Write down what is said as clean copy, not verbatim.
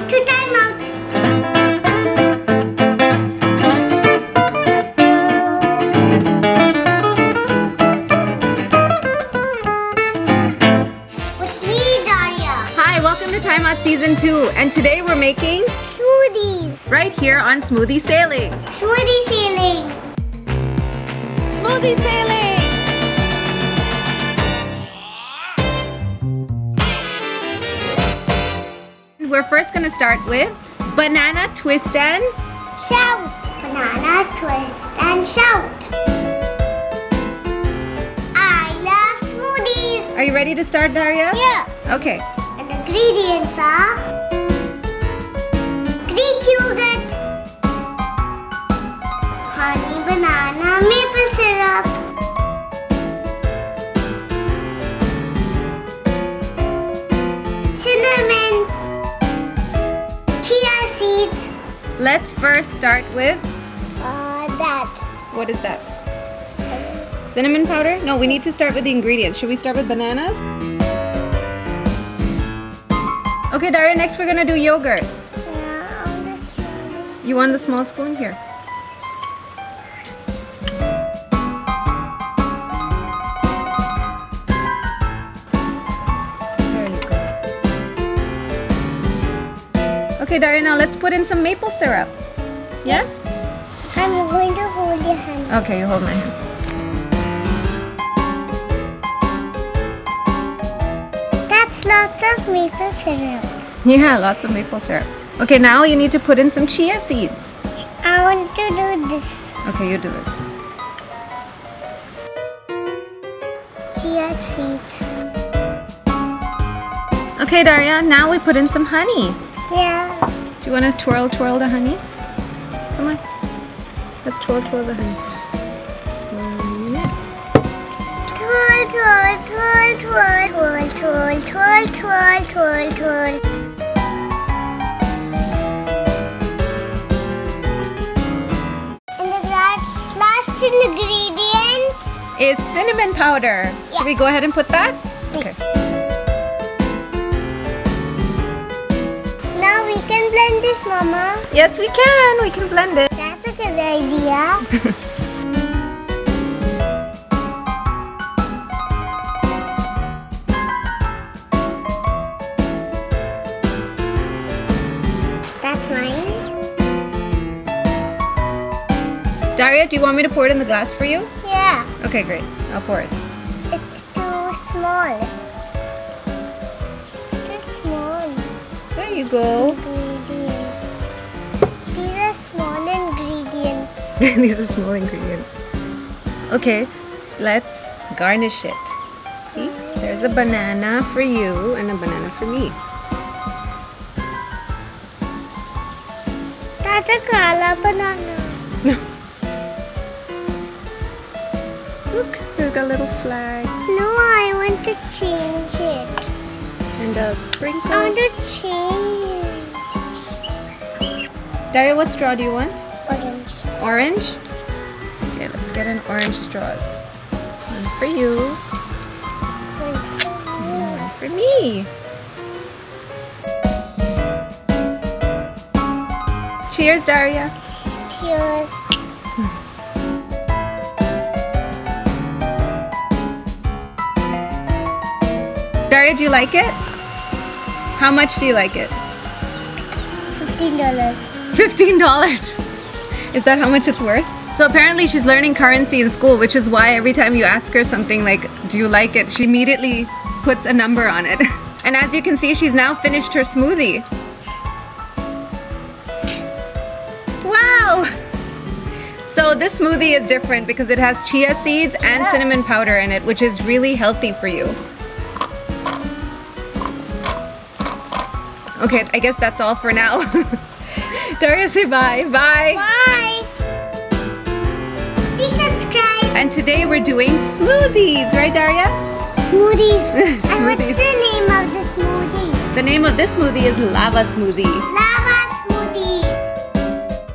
Welcome to Time Out. With me, Daria. Hi, welcome to Time Out Season 2. And today we're making Smoothies. right here on Smoothie Sailing. Smoothie sailing. Smoothie Sailing! We're first going to start with banana twist and Shout. Banana twist and shout. I love smoothies. Are you ready to start, Daria? Yeah. Okay. And the ingredients are Greek yogurt, honey, banana, maple syrup, cinnamon, chia seeds. Let's first start with, That. what is that? Cinnamon powder? No, we need to start with the ingredients. Should we start with bananas? Okay, Daria, next we're gonna do yogurt. Yeah, on this one. You want the small spoon? Here. There you go. Okay, Daria, now let's put in some maple syrup. Yes? I'm going to hold your hand. Okay, you hold my hand. That's lots of maple syrup. Yeah, lots of maple syrup. Okay, now you need to put in some chia seeds. I want to do this. Okay, you do this. Chia seeds. Okay, Daria, now we put in some honey. Yeah. Do you want to twirl the honey? Come on. Let's twirl the honey. Yeah. Twirl, twirl, twirl, twirl, twirl, twirl, twirl, twirl, twirl, twirl. And the last ingredient Is cinnamon powder. Yeah. Should we go ahead and put that? Okay. Now we can blend this, Mama. Yes, we can. We can blend it. That's a good idea. That's mine. Daria, do you want me to pour it in the glass for you? Yeah. Okay, great. I'll pour it. It's too small. It's too small. There you go. Ingredients. These are small ingredients. These are small ingredients. Okay, let's garnish it. See? There's a banana for you and a banana for me. That's a kala banana. No. Look, there's a little flag. No, I want to change it. And a sprinkle. I want to change. Daria, what straw do you want? Orange. Orange? Okay, let's get an orange straw. One for you. And one for me. Cheers, Daria. Cheers. Daria, do you like it? How much do you like it? $15. $15. Is that how much it's worth? So apparently she's learning currency in school, which is why every time you ask her something like, do you like it? She immediately puts a number on it. And as you can see, she's now finished her smoothie. Wow! So this smoothie is different because it has chia seeds and cinnamon powder in it, which is really healthy for you. Okay, I guess that's all for now. Daria, say bye. Bye. Bye. Please subscribe. And today we're doing smoothies, right, Daria? Smoothies. And what's Smoothies. the name of the smoothie? The name of this smoothie is lava smoothie.